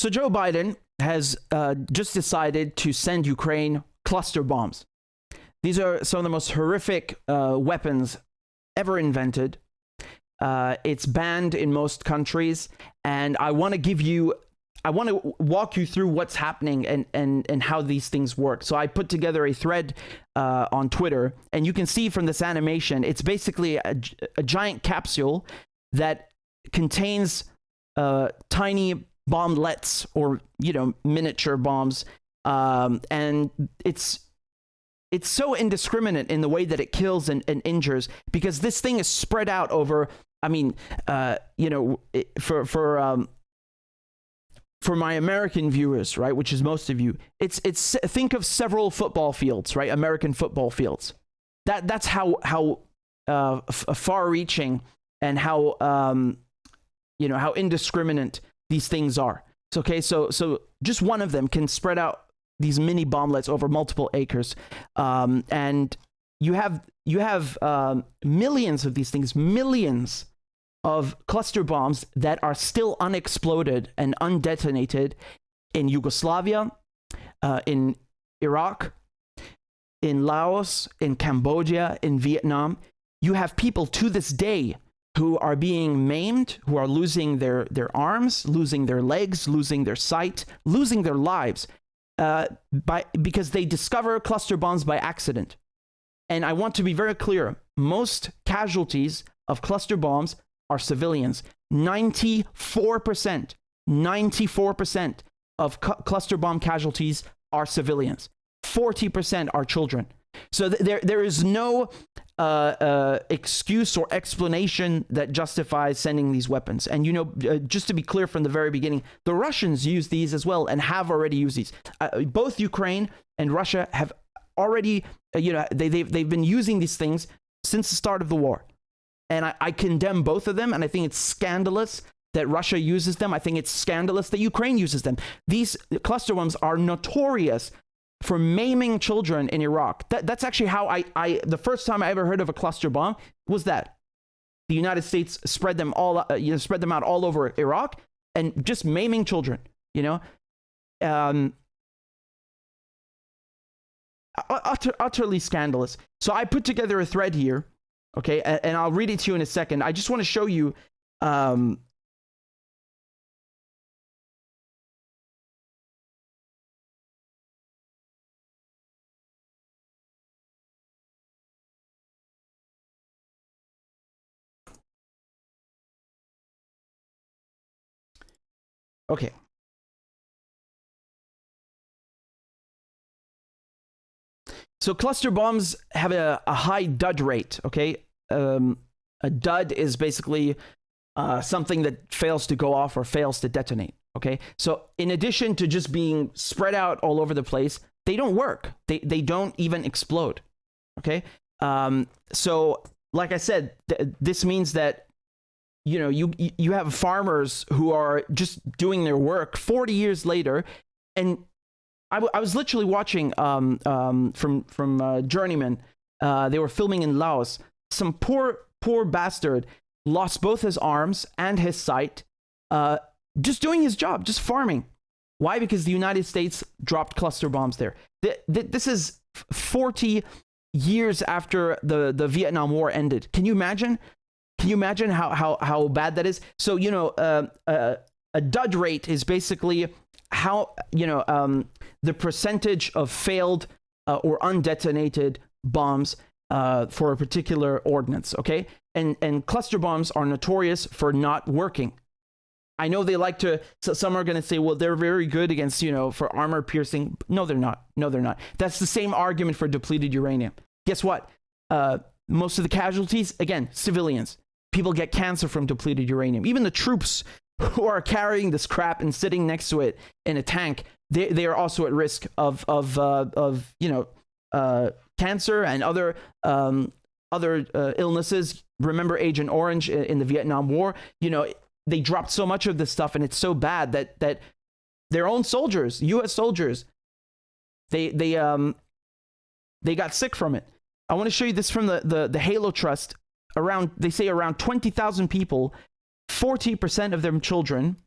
So Joe Biden has just decided to send Ukraine cluster bombs. These are some of the most horrific weapons ever invented. It's banned in most countries, and I want to walk you through what's happening and how these things work. So I put together a thread on Twitter, and you can see from this animation, it's basically a giant capsule that contains tiny bomblets, or miniature bombs, and it's so indiscriminate in the way that it kills and injures, because this thing is spread out over, for my American viewers, right, which is most of you, it's think of several football fields, right, American football fields. That's how far-reaching and how indiscriminate these things are. So just one of them can spread out these mini bomblets over multiple acres, and you have millions of these things, millions of cluster bombs that are still unexploded and undetonated in Yugoslavia, in Iraq, in Laos, in Cambodia, in Vietnam. You have people to this day who are being maimed, who are losing their arms, losing their legs, losing their sight, losing their lives, because they discover cluster bombs by accident. And I want to be very clear, most casualties of cluster bombs are civilians. 94% of cluster bomb casualties are civilians. 40% are children. So there is no excuse or explanation that justifies sending these weapons. And just to be clear from the very beginning, the Russians use these as well and have already used these. Both Ukraine and Russia have already, they've been using these things since the start of the war. And I condemn both of them, and I think it's scandalous that Russia uses them. I think it's scandalous that Ukraine uses them. These cluster bombs are notorious for maiming children in Iraq. That's actually how the first time I ever heard of a cluster bomb was that the United States spread them out all over Iraq and just maiming children. Utterly scandalous. So I put together a thread here. Okay, and I'll read it to you in a second. I just want to show you okay. So cluster bombs have a high dud rate, okay? A dud is basically something that fails to go off or fails to detonate, okay? So in addition to just being spread out all over the place, they don't work. They don't even explode, okay? So like I said, this means that, you have farmers who are just doing their work 40 years later, and I was literally watching from Journeyman. They were filming in Laos. Some poor bastard lost both his arms and his sight, just doing his job, just farming. Why? Because the United States dropped cluster bombs there. This is 40 years after the Vietnam War ended. Can you imagine? Can you imagine how bad that is? So a dud rate is basically how the percentage of failed or undetonated bombs for a particular ordnance, okay? And cluster bombs are notorious for not working. I know they like to, so some are going to say, well, they're very good against, for armor piercing. No, they're not. No, they're not. That's the same argument for depleted uranium. Guess what? Most of the casualties, again, civilians. People get cancer from depleted uranium. Even the troops who are carrying this crap and sitting next to it in a tank, they are also at risk of cancer and other illnesses. Remember Agent Orange in the Vietnam War? They dropped so much of this stuff, and it's so bad that their own soldiers, U.S. soldiers, they got sick from it. I want to show you this from the Halo Trust. They say around 20,000 people, 40% of them children,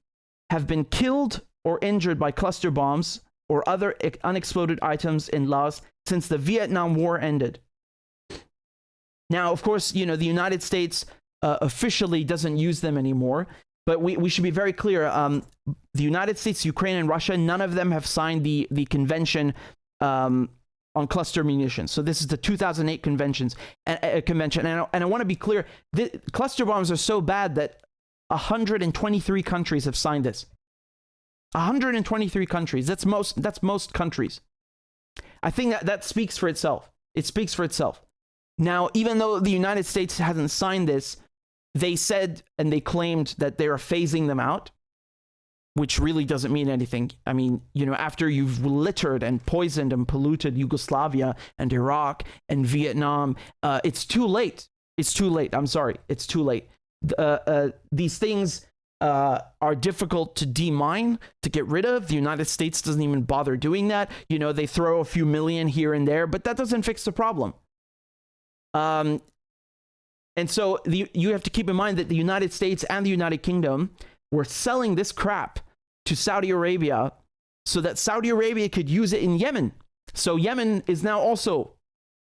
have been killed or injured by cluster bombs or other unexploded items in Laos since the Vietnam War ended. Now, of course, the United States officially doesn't use them anymore, but we should be very clear. The United States, Ukraine, and Russia, none of them have signed the convention on cluster munitions. So this is the 2008 convention. And I want to be clear, cluster bombs are so bad that 123 countries have signed this. 123 countries. That's most countries. I think that speaks for itself. It speaks for itself. Now, even though the United States hasn't signed this, they said and they claimed that they are phasing them out, which really doesn't mean anything. I mean, after you've littered and poisoned and polluted Yugoslavia and Iraq and Vietnam, it's too late. It's too late. I'm sorry. It's too late. These things are difficult to demine, to get rid of. The United States doesn't even bother doing that. They throw a few million here and there, but that doesn't fix the problem. And so you have to keep in mind that the United States and the United Kingdom were selling this crap to Saudi Arabia so that Saudi Arabia could use it in Yemen. So Yemen is now also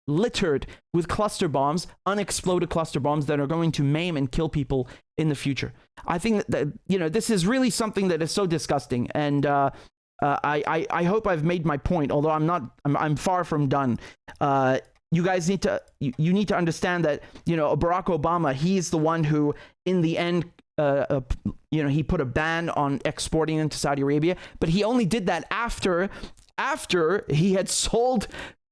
littered with cluster bombs, unexploded cluster bombs that are going to maim and kill people in the future. I think that this is really something that is so disgusting. And I hope I've made my point, although I'm far from done. You guys need to understand that Barack Obama, he's the one who in the end he put a ban on exporting into Saudi Arabia, but he only did that after he had sold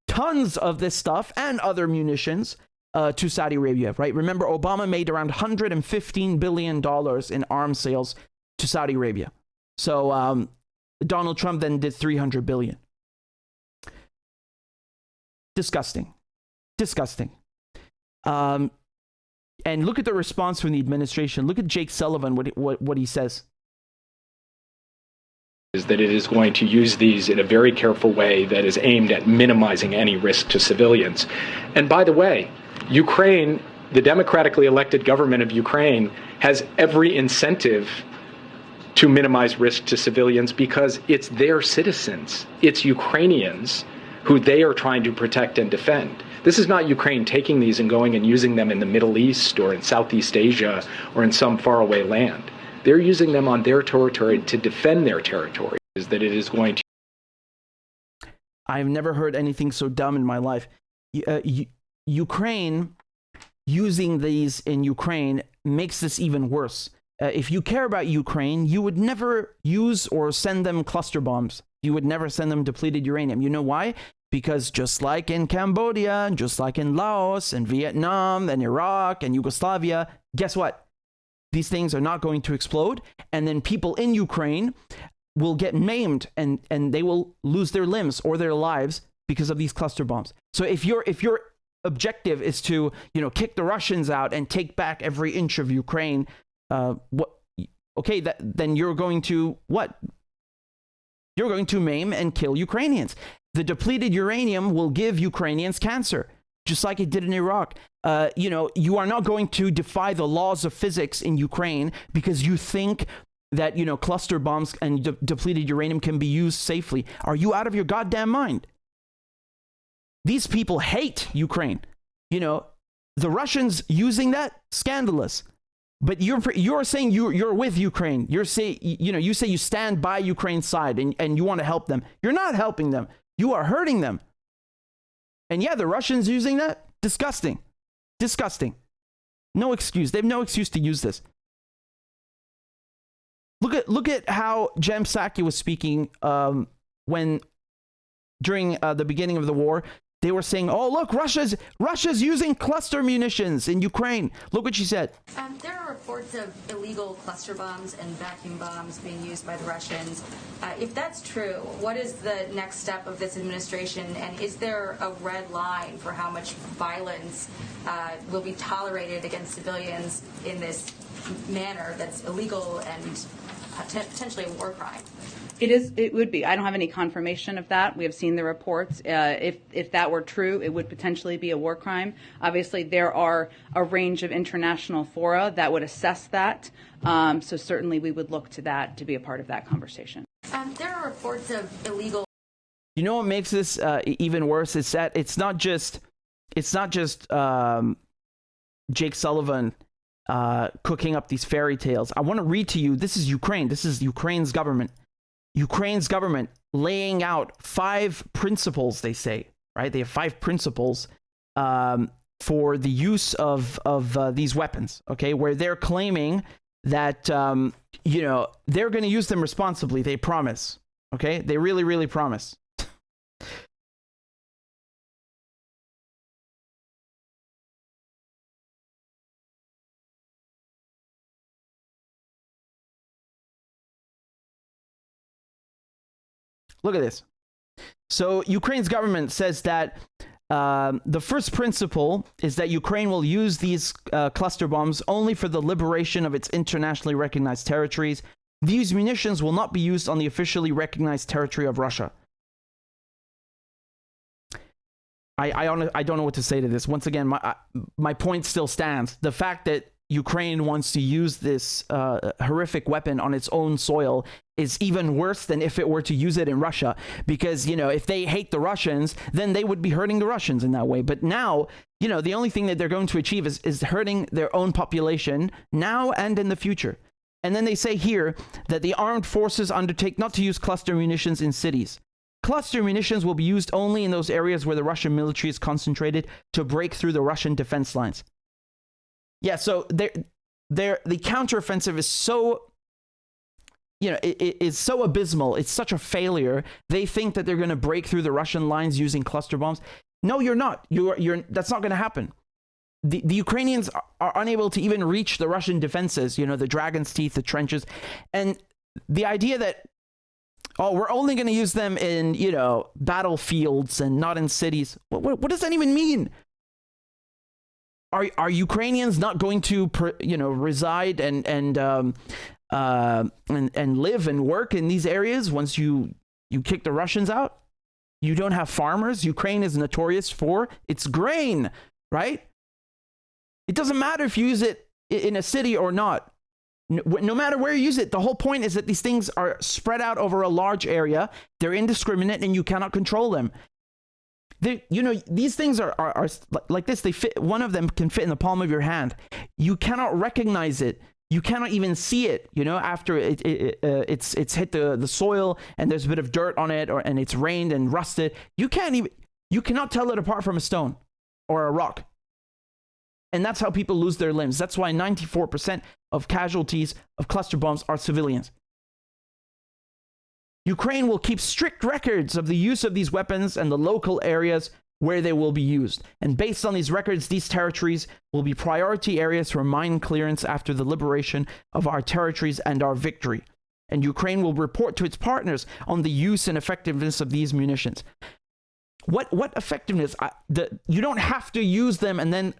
tons of this stuff and other munitions to Saudi Arabia, right? Remember, Obama made around $115 billion in arms sales to Saudi Arabia. So Donald Trump then did $300 billion. Disgusting. And look at the response from the administration. Look at Jake Sullivan, what he says. Is that it is going to use these in a very careful way that is aimed at minimizing any risk to civilians. And by the way, Ukraine, the democratically elected government of Ukraine, has every incentive to minimize risk to civilians because it's their citizens. It's Ukrainians who they are trying to protect and defend. This is not Ukraine taking these and going and using them in the Middle East or in Southeast Asia or in some faraway land. They're using them on their territory to defend their territory. Is that it is going to... I've never heard anything so dumb in my life. Ukraine, using these in Ukraine makes this even worse. If you care about Ukraine, you would never use or send them cluster bombs. You would never send them depleted uranium. You know why? Because just like in Cambodia, just like in Laos and Vietnam and Iraq and Yugoslavia, guess what? These things are not going to explode. And then people in Ukraine will get maimed and they will lose their limbs or their lives because of these cluster bombs. So if your objective is to, kick the Russians out and take back every inch of Ukraine, then you're going to what? You're going to maim and kill Ukrainians. The depleted uranium will give Ukrainians cancer, just like it did in Iraq. You are not going to defy the laws of physics in Ukraine because you think that, cluster bombs and depleted uranium can be used safely. Are you out of your goddamn mind? These people hate Ukraine. The Russians using that, scandalous. But you're saying you're with Ukraine. You say you stand by Ukraine's side and you want to help them. You're not helping them. You are hurting them. And yeah, the Russians using that, disgusting. No excuse. They have no excuse to use this. Look at how Jem Psaki was speaking when during the beginning of the war. They were saying, "Oh, look, Russia's using cluster munitions in Ukraine." Look what she said. There are reports of illegal cluster bombs and vacuum bombs being used by the Russians. If that's true, what is the next step of this administration? And is there a red line for how much violence will be tolerated against civilians in this manner that's illegal and potentially a war crime? It would be. I don't have any confirmation of that. We have seen the reports. If that were true, it would potentially be a war crime. Obviously, there are a range of international fora that would assess that. So certainly we would look to that to be a part of that conversation. There are reports of illegal. You know what makes this even worse is that it's not just Jake Sullivan cooking up these fairy tales. I want to read to you. This is Ukraine. This is Ukraine's government. Ukraine's government laying out 5 principles. They say, right? They have 5 principles for the use of these weapons. Okay, where they're claiming that they're going to use them responsibly. They promise. Okay, they really, really promise. Look at this. So Ukraine's government says that the first principle is that Ukraine will use these cluster bombs only for the liberation of its internationally recognized territories. These munitions will not be used on the officially recognized territory of Russia. I don't know what to say to this. Once again, my point still stands. The fact that Ukraine wants to use this horrific weapon on its own soil is even worse than if it were to use it in Russia. Because, if they hate the Russians, then they would be hurting the Russians in that way. But now, the only thing that they're going to achieve is hurting their own population now and in the future. And then they say here that the armed forces undertake not to use cluster munitions in cities. Cluster munitions will be used only in those areas where the Russian military is concentrated to break through the Russian defense lines. Yeah, so the counteroffensive is so, it is so abysmal. It's such a failure. They think that they're going to break through the Russian lines using cluster bombs. No, you're not. That's not going to happen. The Ukrainians are unable to even reach the Russian defenses, the Dragon's Teeth, the trenches. And the idea that, we're only going to use them in, battlefields and not in cities. What does that even mean? Are Ukrainians not going to, reside and live and work in these areas once you kick the Russians out? You don't have farmers. Ukraine is notorious for its grain, right? It doesn't matter if you use it in a city or not. No matter where you use it, the whole point is that these things are spread out over a large area. They're indiscriminate and you cannot control them. These things are like this. They fit. One of them can fit in the palm of your hand. You cannot recognize it. You cannot even see it. After it's hit the soil and there's a bit of dirt on it, and it's rained and rusted. You cannot tell it apart from a stone or a rock. And that's how people lose their limbs. That's why 94% of casualties of cluster bombs are civilians. Ukraine will keep strict records of the use of these weapons and the local areas where they will be used. And based on these records, these territories will be priority areas for mine clearance after the liberation of our territories and our victory. And Ukraine will report to its partners on the use and effectiveness of these munitions. What effectiveness? You don't have to use them and then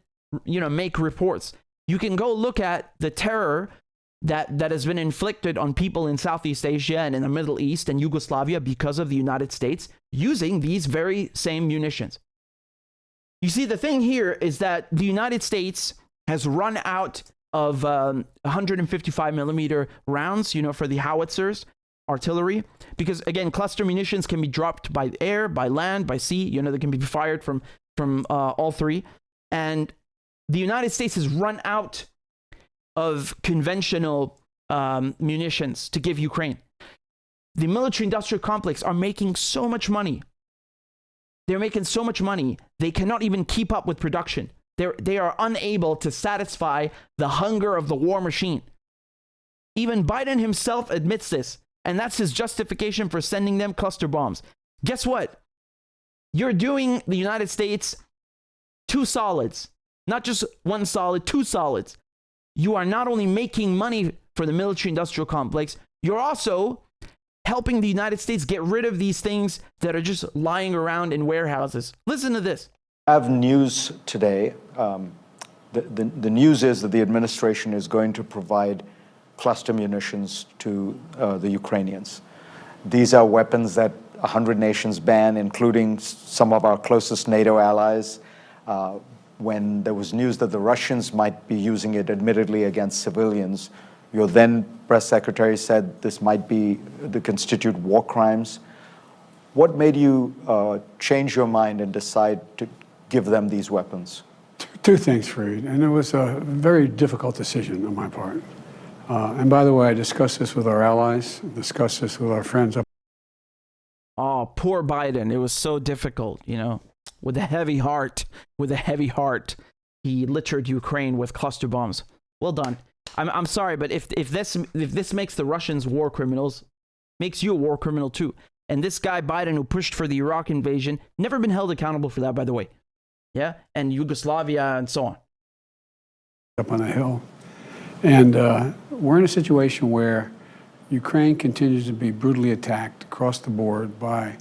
make reports. You can go look at the terror that has been inflicted on people in Southeast Asia and in the Middle East and Yugoslavia because of the United States using these very same munitions. You see, the thing here is that the United States has run out of 155 millimeter rounds, for the howitzers, artillery, because again, cluster munitions can be dropped by air, by land, by sea. They can be fired from all three. And the United States has run out of conventional munitions to give Ukraine. The military-industrial complex are making so much money. They're making so much money, they cannot even keep up with production. They are unable to satisfy the hunger of the war machine. Even Biden himself admits this, and that's his justification for sending them cluster bombs. Guess what? You're doing the United States 2 solids. Not just 1 solid, 2 solids. You are not only making money for the military-industrial complex, you're also helping the United States get rid of these things that are just lying around in warehouses. Listen to this. I have news today. The news is that the administration is going to provide cluster munitions to the Ukrainians. These are weapons that 100 nations ban, including some of our closest NATO allies. When there was news that the Russians might be using it, admittedly against civilians, Your then press secretary said this might be the constitute war crimes. What made you change your mind and decide to give them these weapons? Two things, Fareed, and it was a very difficult decision on my part. And by the way, I discussed this with our allies, discussed this with our friends up. Oh, poor Biden. It was so difficult, you know, with a heavy heart, he littered Ukraine with cluster bombs. Well done. I'm sorry, but if this makes the Russians war criminals, makes you a war criminal too. And this guy Biden, who pushed for the Iraq invasion, never been held accountable for that, by the way. Yeah, and Yugoslavia and so on. Up on a hill, and we're in a situation where Ukraine continues to be brutally attacked across the board by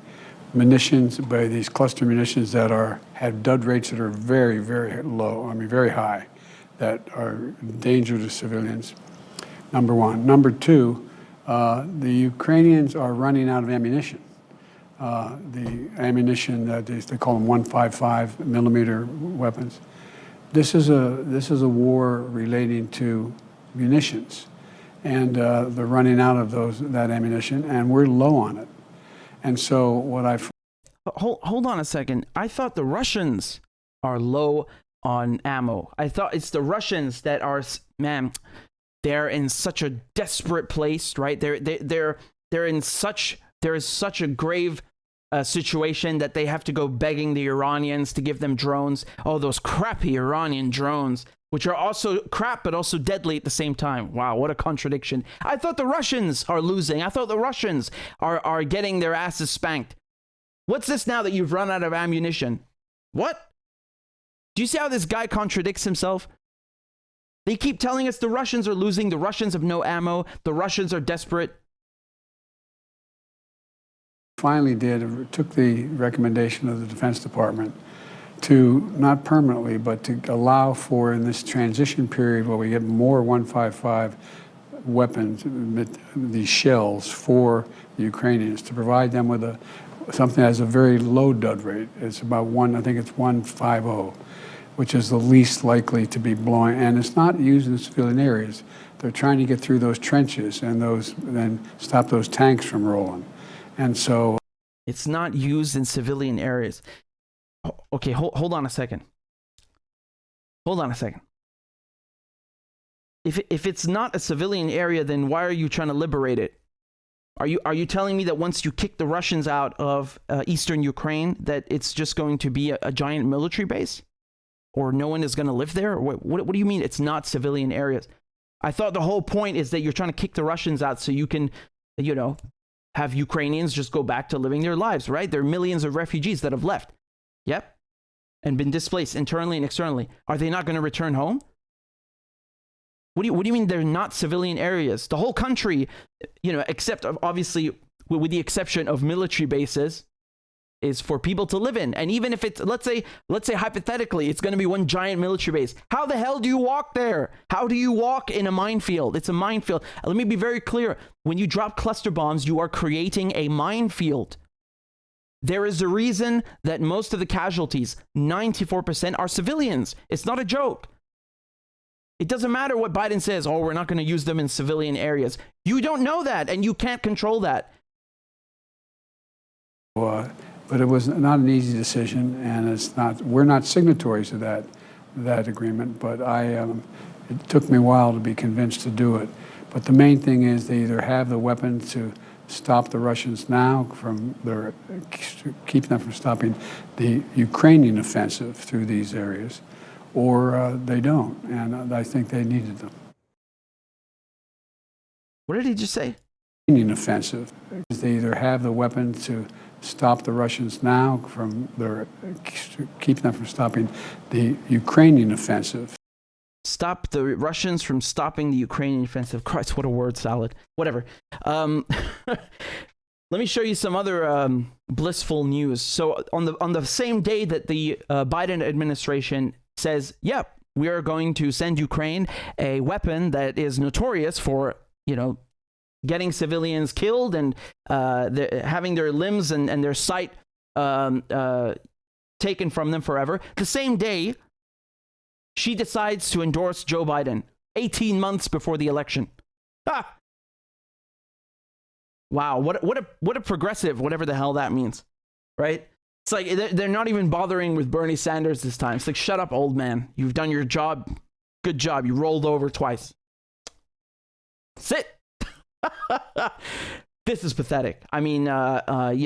munitions, by these cluster munitions that have dud rates that are very, very low. I mean, very high, that are danger to civilians. Number one. Number two, the Ukrainians are running out of ammunition. The ammunition that they call them 155 millimeter weapons. This is a war relating to munitions, and they're running out of that ammunition, and we're low on it. And so what hold on a second. I thought the Russians are low on ammo. I thought it's the Russians that are, man, they're in such a desperate place, right? There is such a grave situation that they have to go begging the Iranians to give them drones. Oh, those crappy Iranian drones, which are also crap but also deadly at the same time. Wow, what a contradiction. I thought the Russians are losing. I thought the Russians are getting their asses spanked. What's this now that you've run out of ammunition? What? Do you see how this guy contradicts himself? They keep telling us the Russians are losing, the Russians have no ammo, the Russians are desperate. finally took the recommendation of the Defense Department to not permanently, but to allow for, in this transition period where we get more 155 weapons, these shells for the Ukrainians, to provide them with something that has a very low dud rate. It's about I think it's 150, which is the least likely to be blowing, and it's not used in civilian areas. They're trying to get through those trenches and then stop those tanks from rolling. And so it's not used in civilian areas. Okay, hold on a second. Hold on a second. If it's not a civilian area, then why are you trying to liberate it? Are you telling me that once you kick the Russians out of eastern Ukraine, that it's just going to be a giant military base? Or no one is going to live there? What do you mean it's not civilian areas? I thought the whole point is that you're trying to kick the Russians out so you can, have Ukrainians just go back to living their lives, right? There are millions of refugees that have left. Yep. And been displaced internally and externally. Are they not going to return home? What do you mean they're not civilian areas? The whole country, except obviously with the exception of military bases, is for people to live in. And even if it's, let's say hypothetically, it's going to be one giant military base. How the hell do you walk there? How do you walk in a minefield? It's a minefield. Let me be very clear. When you drop cluster bombs, you are creating a minefield. There is a reason that most of the casualties, 94%, are civilians. It's not a joke. It doesn't matter what Biden says, we're not going to use them in civilian areas. You don't know that, and you can't control that. But it was not an easy decision, and we're not signatories to that agreement, but it took me a while to be convinced to do it. But the main thing is they either have the weapons to stop the Russians now keep them from stopping the Ukrainian offensive through these areas, or they don't, and I think they needed them. What did he just say? Ukrainian offensive. They either have the weapons to stop the Russians now keep them from stopping the Ukrainian offensive. Stop the Russians from stopping the Ukrainian offensive. Christ, what a word salad. Whatever. Let me show you some other blissful news. So on the same day that the Biden administration says, yep, we are going to send Ukraine a weapon that is notorious for, getting civilians killed and having their limbs and their sight taken from them forever. The same day, she decides to endorse Joe Biden, 18 months before the election. Wow, what a progressive, whatever the hell that means, right? It's like they're not even bothering with Bernie Sanders this time. It's like, shut up, old man. You've done your job. Good job. You rolled over twice. Sit. This is pathetic. I mean, AOC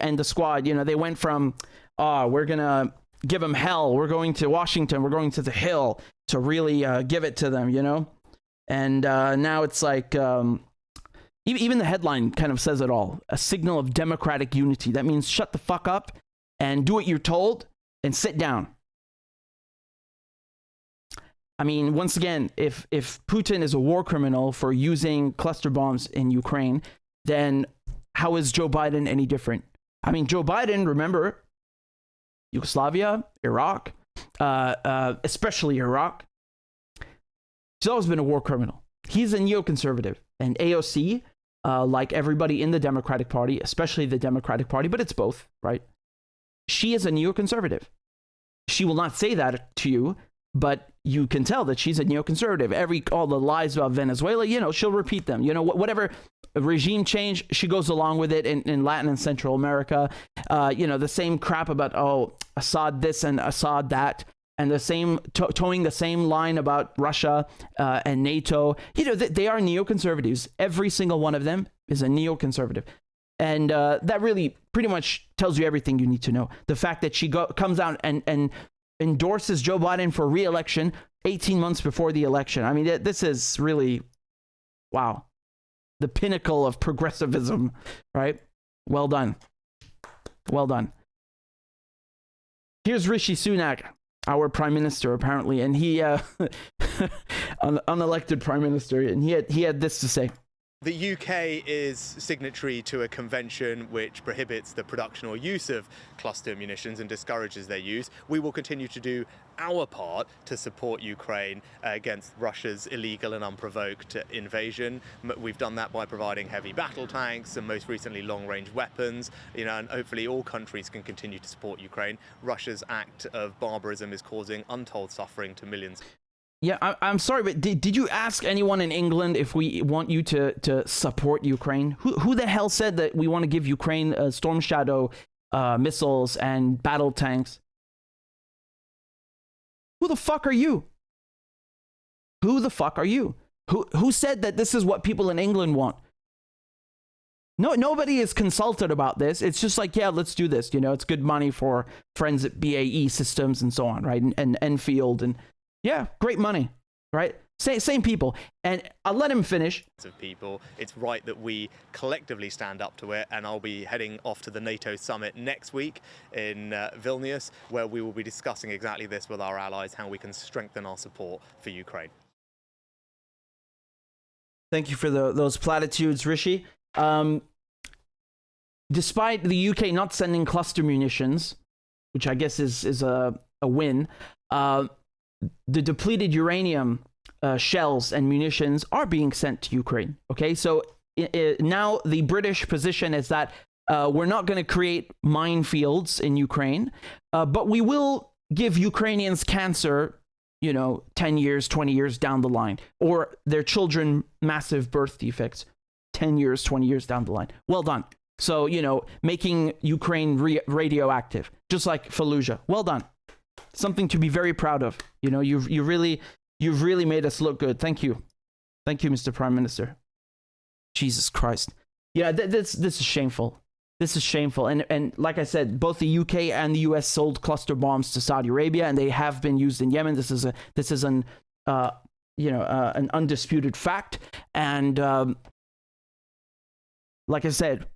and the squad, they went from, we're gonna give them hell. We're going to Washington. We're going to the Hill to really give it to them, And now it's like, even the headline kind of says it all. A signal of democratic unity. That means shut the fuck up and do what you're told and sit down. I mean, once again, if Putin is a war criminal for using cluster bombs in Ukraine, then how is Joe Biden any different? I mean, Joe Biden, remember, Yugoslavia, Iraq, especially Iraq. He's always been a war criminal. He's a neoconservative. And AOC, like everybody in the Democratic Party, especially the Democratic Party, but it's both, right? She is a neoconservative. She will not say that to you, but you can tell that she's a neoconservative. All the lies about Venezuela, she'll repeat them. Whatever regime change, she goes along with it in Latin and Central America. The same crap about, Assad this and Assad that. And the same towing the same line about Russia and NATO. They are neoconservatives. Every single one of them is a neoconservative. And that really pretty much tells you everything you need to know. The fact that she comes out and endorses Joe Biden for re-election 18 months before the election. I mean, this is really, wow, the pinnacle of progressivism, right? Well done. Well done. Here's Rishi Sunak, our prime minister, apparently, and he, unelected prime minister, and he had this to say. The UK is signatory to a convention which prohibits the production or use of cluster munitions and discourages their use. We will continue to do our part to support Ukraine against Russia's illegal and unprovoked invasion. We've done that by providing heavy battle tanks and most recently long-range weapons, and hopefully all countries can continue to support Ukraine. Russia's act of barbarism is causing untold suffering to millions. Yeah, I'm sorry, but did you ask anyone in England if we want you to support Ukraine? Who the hell said that we want to give Ukraine Storm Shadow missiles and battle tanks? Who the fuck are you? Who the fuck are you? Who said that this is what people in England want? No, nobody is consulted about this. It's just like, yeah, let's do this. It's good money for friends at BAE Systems and so on, right? And Enfield and... Yeah, great money, right? Same people. And I'll let him finish. Of people, it's right that we collectively stand up to it, and I'll be heading off to the NATO summit next week in Vilnius, where we will be discussing exactly this with our allies, how we can strengthen our support for Ukraine. Thank you for those platitudes, Rishi. Despite the UK not sending cluster munitions, which I guess is a win, the depleted uranium shells and munitions are being sent to Ukraine. Okay, so now the British position is that we're not going to create minefields in Ukraine, but we will give Ukrainians cancer, 10 years, 20 years down the line, or their children massive birth defects 10 years, 20 years down the line. Well done. So, making Ukraine radioactive, just like Fallujah. Well done. Something to be very proud of. You've really made us look good. Thank you, Mr. Prime Minister. Jesus Christ. Yeah, this is shameful. This is shameful. And like I said, both the UK and the US sold cluster bombs to Saudi Arabia, and they have been used in Yemen. This is an undisputed fact. And like I said,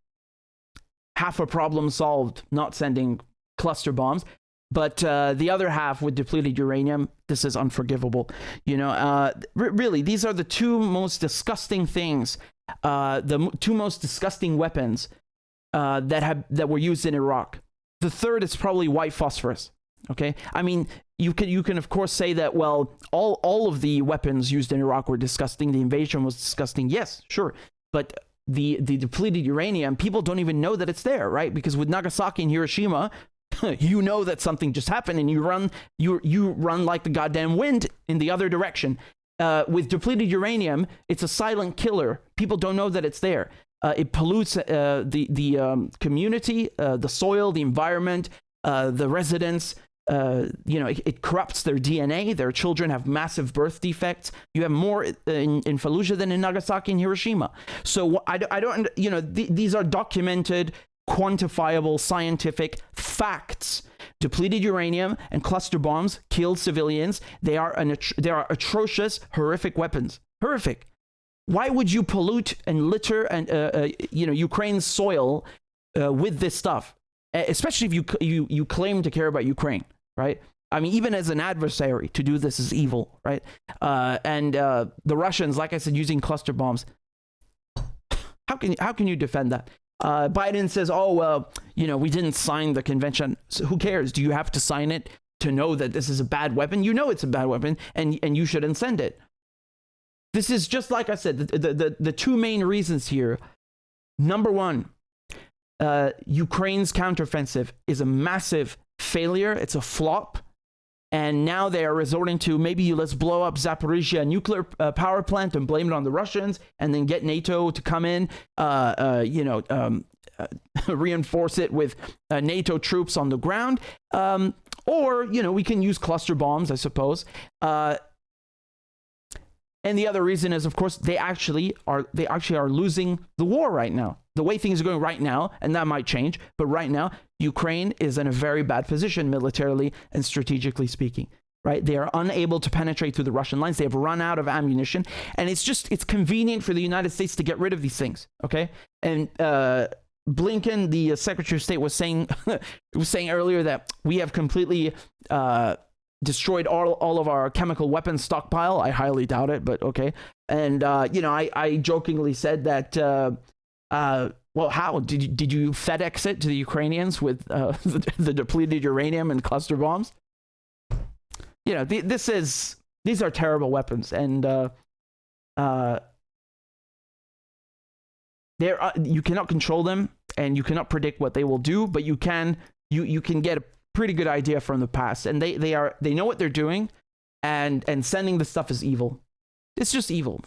half a problem solved not sending cluster bombs. But the other half with depleted uranium, this is unforgivable. Really, these are the two most disgusting things, the two most disgusting weapons that were used in Iraq. The third is probably white phosphorus. Okay, I mean, you can of course say that, well, all of the weapons used in Iraq were disgusting. The invasion was disgusting. Yes, sure, but the depleted uranium, people don't even know that it's there, right? Because with Nagasaki and Hiroshima, you know that something just happened, and you run like the goddamn wind in the other direction. With depleted uranium, it's a silent killer. People don't know that it's there. It pollutes the community, the soil, the environment, the residents. It corrupts their DNA. Their children have massive birth defects. You have more in Fallujah than in Nagasaki and Hiroshima. So I don't, these are documented, quantifiable, scientific facts. Depleted uranium and cluster bombs killed civilians. They are atrocious, horrific weapons. Horrific. Why would you pollute and litter and Ukraine's soil with this stuff? Especially if you claim to care about Ukraine, right? I mean, even as an adversary, to do this is evil, right? And the Russians, like I said, using cluster bombs. How can you defend that? Biden says, "Oh well, we didn't sign the convention. So who cares? Do you have to sign it to know that this is a bad weapon? You know it's a bad weapon, and you shouldn't send it." This is just like I said. The two main reasons here. Number one, Ukraine's counteroffensive is a massive failure. It's a flop. And now they are resorting to maybe let's blow up Zaporizhia nuclear power plant and blame it on the Russians, and then get NATO to come in, reinforce it with NATO troops on the ground. Or we can use cluster bombs, I suppose. And the other reason is, of course, they actually are losing the war right now. The way things are going right now, and that might change, but right now, Ukraine is in a very bad position militarily and strategically speaking, right? They are unable to penetrate through the Russian lines. They have run out of ammunition, and it's convenient for the United States to get rid of these things, okay? And Blinken, the Secretary of State, was saying earlier that we have completely destroyed all of our chemical weapons stockpile. I highly doubt it, but okay. And I jokingly said that. Well, how did you FedEx it to the Ukrainians with the depleted uranium and cluster bombs? These are terrible weapons, and you cannot control them, and you cannot predict what they will do, but you can get a pretty good idea from the past, and they know what they're doing, and sending the stuff is evil. It's just evil.